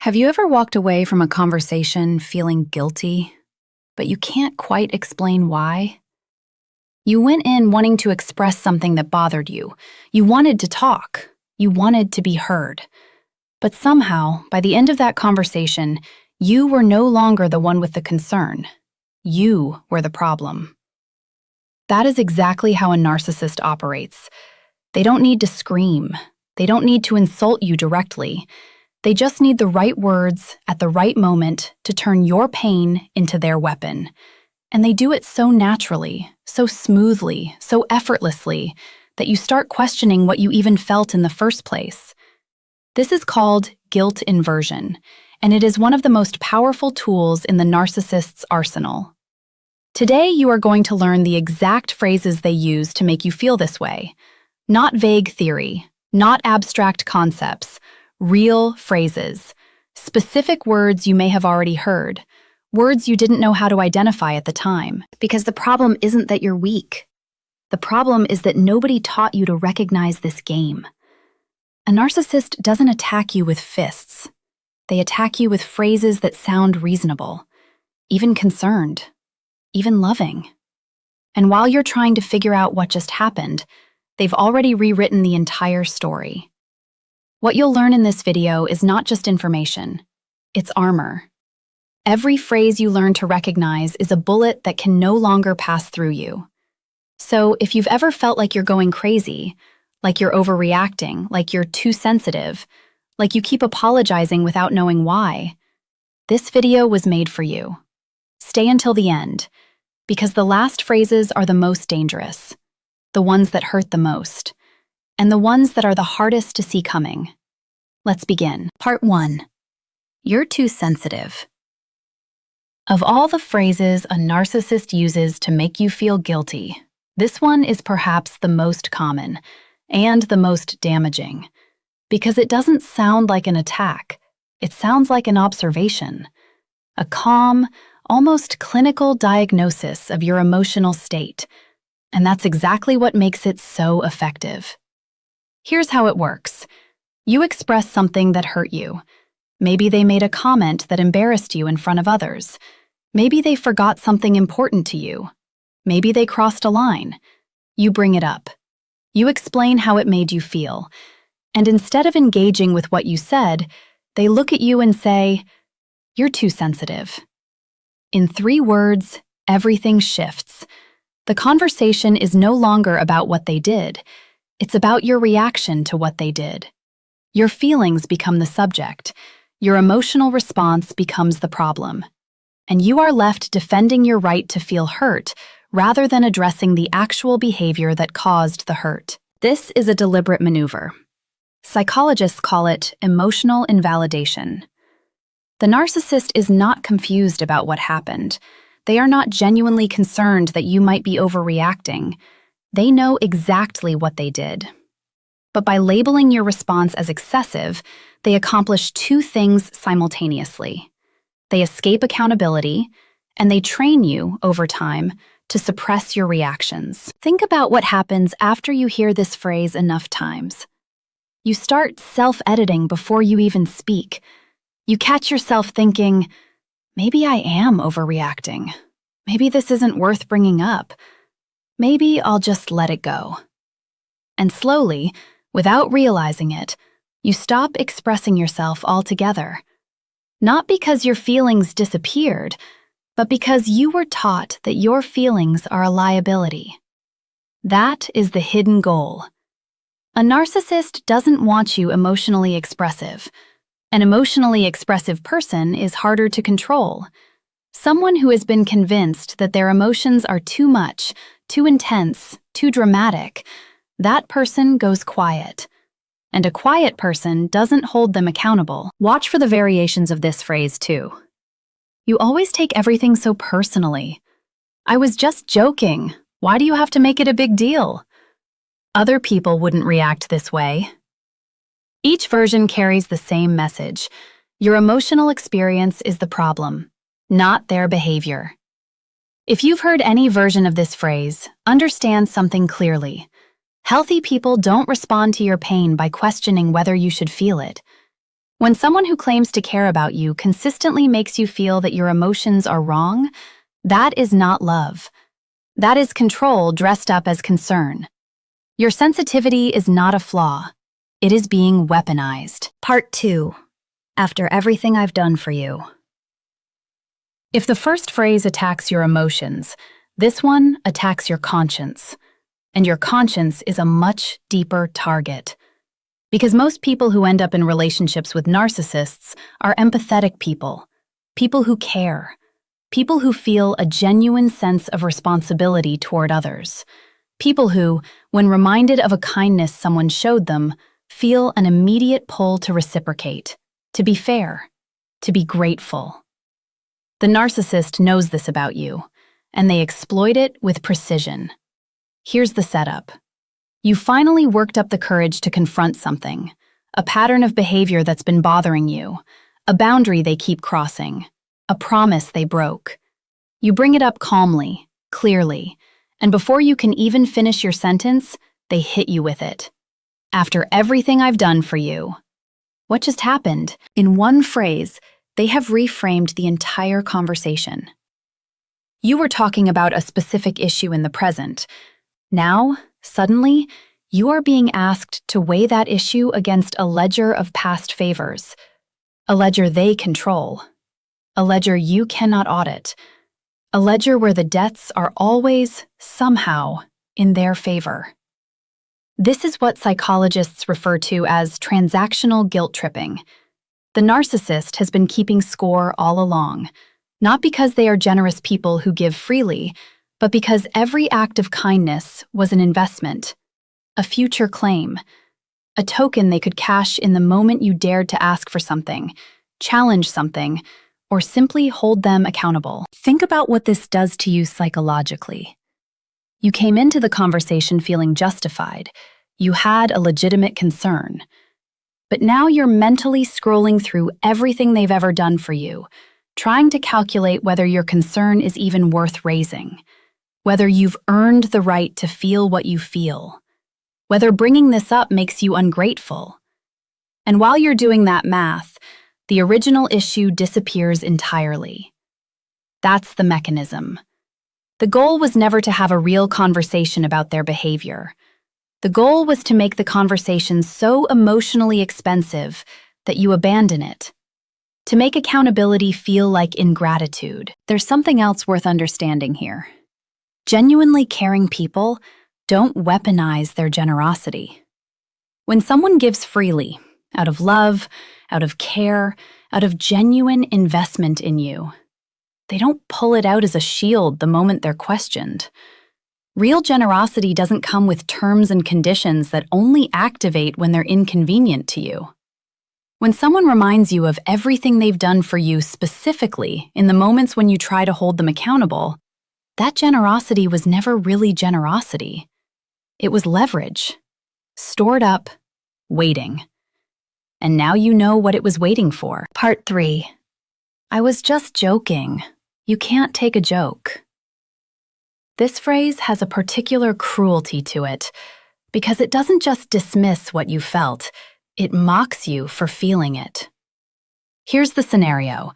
Have you ever walked away from a conversation feeling guilty, but you can't quite explain why? You went in wanting to express something that bothered you. You wanted to talk. You wanted to be heard. But somehow, by the end of that conversation, you were no longer the one with the concern. You were the problem. That is exactly how a narcissist operates. They don't need to scream. They don't need to insult you directly. They just need the right words at the right moment to turn your pain into their weapon. And they do it so naturally, so smoothly, so effortlessly, that you start questioning what you even felt in the first place. This is called guilt inversion, and it is one of the most powerful tools in the narcissist's arsenal. Today, you are going to learn the exact phrases they use to make you feel this way. Not vague theory, not abstract concepts, real phrases, specific words you may have already heard, words you didn't know how to identify at the time. Because the problem isn't that you're weak. The problem is that nobody taught you to recognize this game. A narcissist doesn't attack you with fists. They attack you with phrases that sound reasonable, even concerned, even loving. And while you're trying to figure out what just happened, they've already rewritten the entire story. What you'll learn in this video is not just information, it's armor. Every phrase you learn to recognize is a bullet that can no longer pass through you. So if you've ever felt like you're going crazy, like you're overreacting, like you're too sensitive, like you keep apologizing without knowing why, this video was made for you. Stay until the end, because the last phrases are the most dangerous, the ones that hurt the most, and the ones that are the hardest to see coming. Let's begin. Part 1. You're too sensitive. Of all the phrases a narcissist uses to make you feel guilty, this one is perhaps the most common and the most damaging, because it doesn't sound like an attack. It sounds like an observation, a calm, almost clinical diagnosis of your emotional state, and that's exactly what makes it so effective. Here's how it works. You express something that hurt you. Maybe they made a comment that embarrassed you in front of others. Maybe they forgot something important to you. Maybe they crossed a line. You bring it up. You explain how it made you feel. And instead of engaging with what you said, they look at you and say, "You're too sensitive." In 3 words, everything shifts. The conversation is no longer about what they did. It's about your reaction to what they did. Your feelings become the subject. Your emotional response becomes the problem. And you are left defending your right to feel hurt rather than addressing the actual behavior that caused the hurt. This is a deliberate maneuver. Psychologists call it emotional invalidation. The narcissist is not confused about what happened. They are not genuinely concerned that you might be overreacting. They know exactly what they did. But by labeling your response as excessive, they accomplish 2 things simultaneously. They escape accountability, and they train you, over time, to suppress your reactions. Think about what happens after you hear this phrase enough times. You start self-editing before you even speak. You catch yourself thinking, maybe I am overreacting. Maybe this isn't worth bringing up. Maybe I'll just let it go. And slowly, without realizing it, you stop expressing yourself altogether. Not because your feelings disappeared, but because you were taught that your feelings are a liability. That is the hidden goal. A narcissist doesn't want you emotionally expressive. An emotionally expressive person is harder to control. Someone who has been convinced that their emotions are too much, too intense, too dramatic, that person goes quiet. And a quiet person doesn't hold them accountable. Watch for the variations of this phrase, too. You always take everything so personally. I was just joking. Why do you have to make it a big deal? Other people wouldn't react this way. Each version carries the same message. Your emotional experience is the problem, not their behavior. If you've heard any version of this phrase, understand something clearly. Healthy people don't respond to your pain by questioning whether you should feel it. When someone who claims to care about you consistently makes you feel that your emotions are wrong, that is not love. That is control dressed up as concern. Your sensitivity is not a flaw. It is being weaponized. Part 2. After everything I've done for you. If the first phrase attacks your emotions, this one attacks your conscience. And your conscience is a much deeper target. Because most people who end up in relationships with narcissists are empathetic people, people who care, people who feel a genuine sense of responsibility toward others, people who, when reminded of a kindness someone showed them, feel an immediate pull to reciprocate, to be fair, to be grateful. The narcissist knows this about you, and they exploit it with precision. Here's the setup. You finally worked up the courage to confront something, a pattern of behavior that's been bothering you, a boundary they keep crossing, a promise they broke. You bring it up calmly, clearly, and before you can even finish your sentence, they hit you with it. After everything I've done for you. What just happened? In one phrase, they have reframed the entire conversation. You were talking about a specific issue in the present. Now, suddenly, you are being asked to weigh that issue against a ledger of past favors, a ledger they control, a ledger you cannot audit, a ledger where the debts are always, somehow, in their favor. This is what psychologists refer to as transactional guilt tripping. The narcissist has been keeping score all along, not because they are generous people who give freely, but because every act of kindness was an investment, a future claim, a token they could cash in the moment you dared to ask for something, challenge something, or simply hold them accountable. Think about what this does to you psychologically. You came into the conversation feeling justified. You had a legitimate concern. But now you're mentally scrolling through everything they've ever done for you, trying to calculate whether your concern is even worth raising, whether you've earned the right to feel what you feel, whether bringing this up makes you ungrateful. And while you're doing that math, the original issue disappears entirely. That's the mechanism. The goal was never to have a real conversation about their behavior. The goal was to make the conversation so emotionally expensive that you abandon it. To make accountability feel like ingratitude. There's something else worth understanding here. Genuinely caring people don't weaponize their generosity. When someone gives freely, out of love, out of care, out of genuine investment in you, they don't pull it out as a shield the moment they're questioned. Real generosity doesn't come with terms and conditions that only activate when they're inconvenient to you. When someone reminds you of everything they've done for you specifically in the moments when you try to hold them accountable, that generosity was never really generosity. It was leverage, stored up, waiting. And now you know what it was waiting for. Part 3. I was just joking. You can't take a joke. This phrase has a particular cruelty to it because it doesn't just dismiss what you felt, it mocks you for feeling it. Here's the scenario.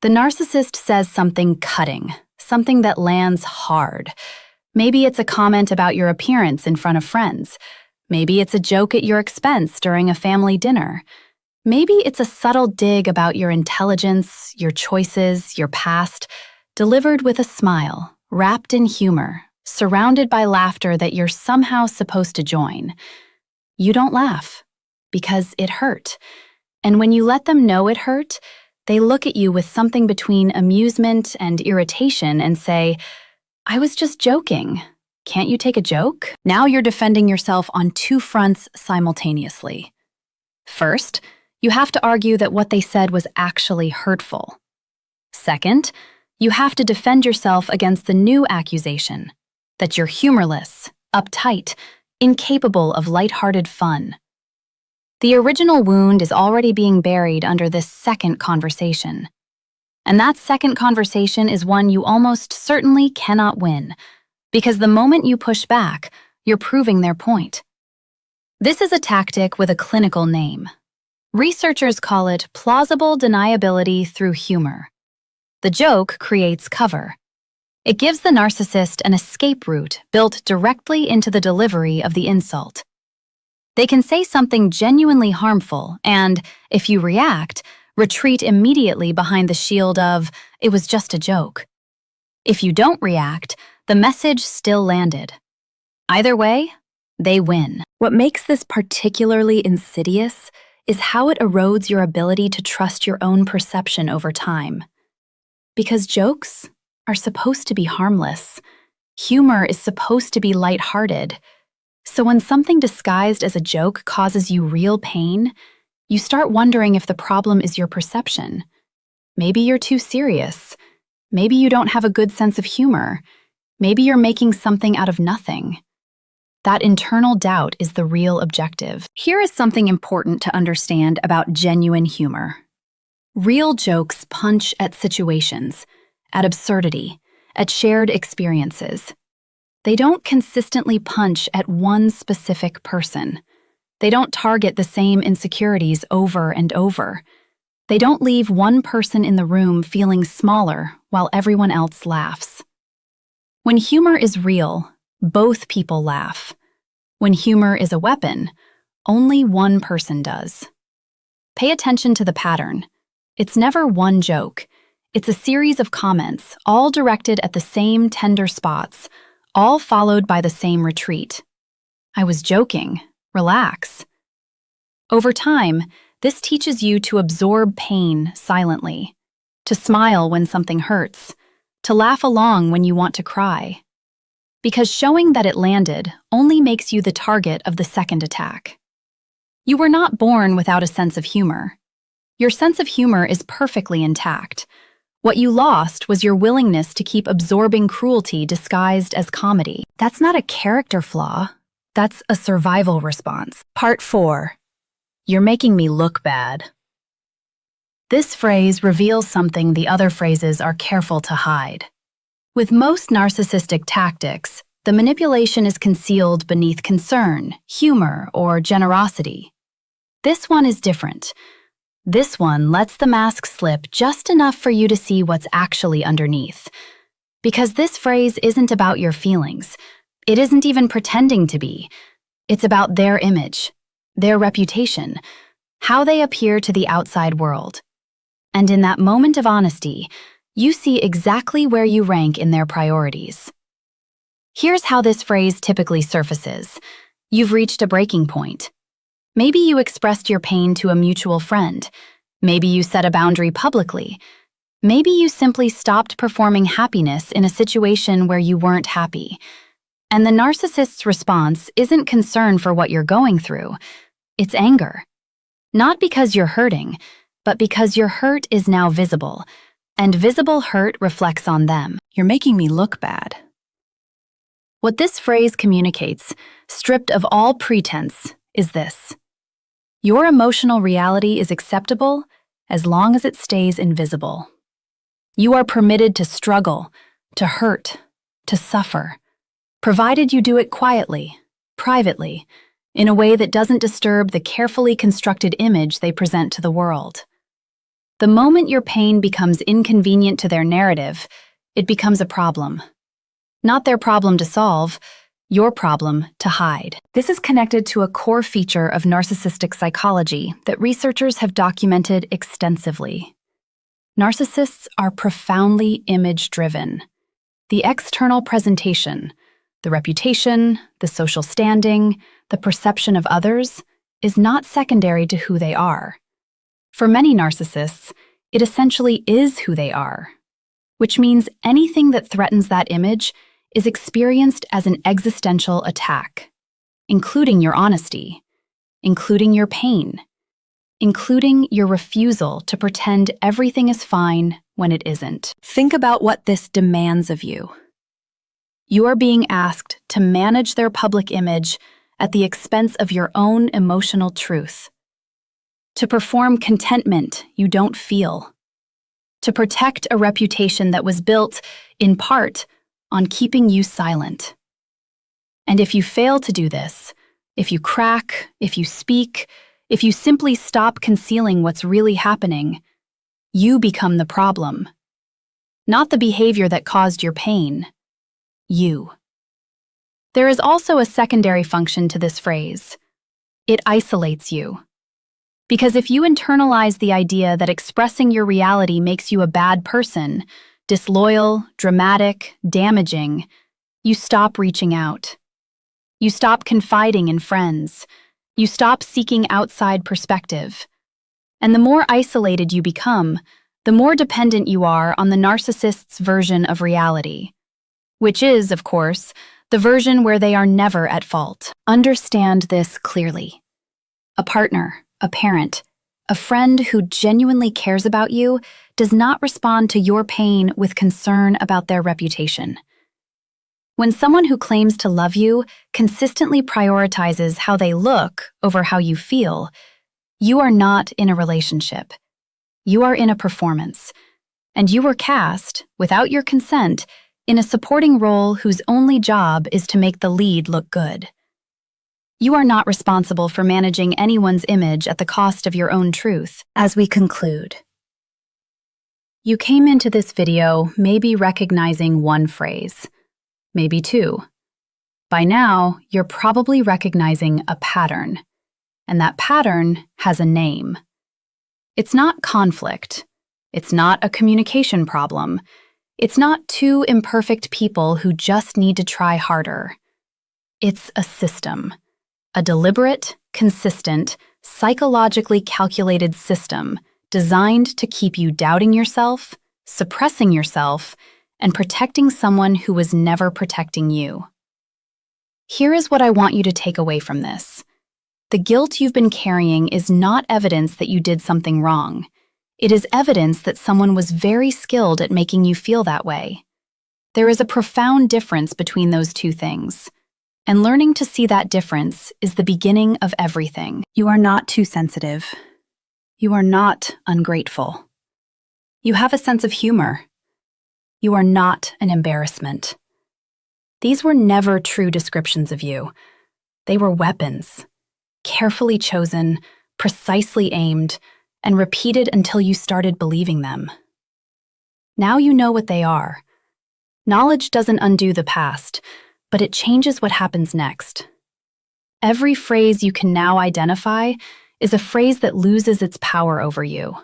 The narcissist says something cutting, something that lands hard. Maybe it's a comment about your appearance in front of friends. Maybe it's a joke at your expense during a family dinner. Maybe it's a subtle dig about your intelligence, your choices, your past, delivered with a smile, wrapped in humor, surrounded by laughter that you're somehow supposed to join. You don't laugh because it hurt. And when you let them know it hurt, they look at you with something between amusement and irritation and say, I was just joking. Can't you take a joke? Now you're defending yourself on two fronts simultaneously. First, you have to argue that what they said was actually hurtful. Second, you have to defend yourself against the new accusation that you're humorless, uptight, incapable of lighthearted fun. The original wound is already being buried under this second conversation. And that second conversation is one you almost certainly cannot win, because the moment you push back, you're proving their point. This is a tactic with a clinical name: Researchers call it plausible deniability through humor. The joke creates cover. It gives the narcissist an escape route built directly into the delivery of the insult. They can say something genuinely harmful and, if you react, retreat immediately behind the shield of, "It was just a joke." If you don't react, the message still landed. Either way, they win. What makes this particularly insidious is how it erodes your ability to trust your own perception over time. Because jokes are supposed to be harmless. Humor is supposed to be lighthearted. So when something disguised as a joke causes you real pain, you start wondering if the problem is your perception. Maybe you're too serious. Maybe you don't have a good sense of humor. Maybe you're making something out of nothing. That internal doubt is the real objective. Here is something important to understand about genuine humor. Real jokes punch at situations, at absurdity, at shared experiences. They don't consistently punch at one specific person. They don't target the same insecurities over and over. They don't leave one person in the room feeling smaller while everyone else laughs. When humor is real, both people laugh. When humor is a weapon, only one person does. Pay attention to the pattern. It's never one joke. It's a series of comments, all directed at the same tender spots, all followed by the same retreat. "I was joking. Relax." Over time, this teaches you to absorb pain silently, to smile when something hurts, to laugh along when you want to cry. Because showing that it landed only makes you the target of the second attack. You were not born without a sense of humor. Your sense of humor is perfectly intact. What you lost was your willingness to keep absorbing cruelty disguised as comedy. That's not a character flaw. That's a survival response. Part 4. You're making me look bad. This phrase reveals something the other phrases are careful to hide. With most narcissistic tactics, the manipulation is concealed beneath concern, humor, or generosity. This one is different. This one lets the mask slip just enough for you to see what's actually underneath. Because this phrase isn't about your feelings. It isn't even pretending to be. It's about their image, their reputation, how they appear to the outside world. And in that moment of honesty, you see exactly where you rank in their priorities. Here's how this phrase typically surfaces. You've reached a breaking point. Maybe you expressed your pain to a mutual friend. Maybe you set a boundary publicly. Maybe you simply stopped performing happiness in a situation where you weren't happy. And the narcissist's response isn't concern for what you're going through. It's anger. Not because you're hurting, but because your hurt is now visible. And visible hurt reflects on them. You're making me look bad. What this phrase communicates, stripped of all pretense, is this. Your emotional reality is acceptable as long as it stays invisible. You are permitted to struggle, to hurt, to suffer, provided you do it quietly, privately, in a way that doesn't disturb the carefully constructed image they present to the world. The moment your pain becomes inconvenient to their narrative, it becomes a problem. Not their problem to solve, your problem to hide. This is connected to a core feature of narcissistic psychology that researchers have documented extensively. Narcissists are profoundly image-driven. The external presentation, the reputation, the social standing, the perception of others, is not secondary to who they are. For many narcissists, it essentially is who they are, which means anything that threatens that image is experienced as an existential attack, including your honesty, including your pain, including your refusal to pretend everything is fine when it isn't. Think about what this demands of you. You are being asked to manage their public image at the expense of your own emotional truth, to perform contentment you don't feel, to protect a reputation that was built, in part, on keeping you silent. And if you fail to do this, if you crack, if you speak, If you simply stop concealing what's really happening, you become the problem. Not the behavior that caused your pain. You. There is also a secondary function to this phrase. It isolates you. Because if you internalize the idea that expressing your reality makes you a bad person, disloyal, dramatic, damaging, you stop reaching out. You stop confiding in friends. You stop seeking outside perspective. And the more isolated you become, the more dependent you are on the narcissist's version of reality, which is, of course, the version where they are never at fault. Understand this clearly. A partner, a parent, a friend who genuinely cares about you does not respond to your pain with concern about their reputation. When someone who claims to love you consistently prioritizes how they look over how you feel, you are not in a relationship. You are in a performance, and you were cast, without your consent, in a supporting role whose only job is to make the lead look good. You are not responsible for managing anyone's image at the cost of your own truth. As we conclude, you came into this video maybe recognizing one phrase, maybe two. By now, you're probably recognizing a pattern, and that pattern has a name. It's not conflict. It's not a communication problem. It's not two imperfect people who just need to try harder. It's a system. A deliberate, consistent, psychologically calculated system designed to keep you doubting yourself, suppressing yourself, and protecting someone who was never protecting you. Here is what I want you to take away from this. The guilt you've been carrying is not evidence that you did something wrong. It is evidence that someone was very skilled at making you feel that way. There is a profound difference between those two things. And learning to see that difference is the beginning of everything. You are not too sensitive. You are not ungrateful. You have a sense of humor. You are not an embarrassment. These were never true descriptions of you. They were weapons, carefully chosen, precisely aimed, and repeated until you started believing them. Now you know what they are. Knowledge doesn't undo the past, but it changes what happens next. Every phrase you can now identify is a phrase that loses its power over you.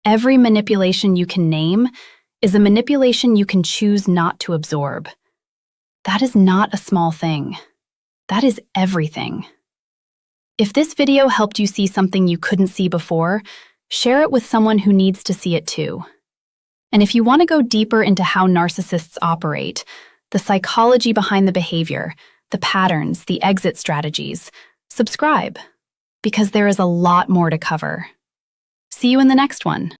Every manipulation you can name is a manipulation you can choose not to absorb. That is not a small thing. That is everything. If this video helped you see something you couldn't see before, share it with someone who needs to see it too. And if you want to go deeper into how narcissists operate, the psychology behind the behavior, the patterns, the exit strategies, subscribe, because there is a lot more to cover. See you in the next one.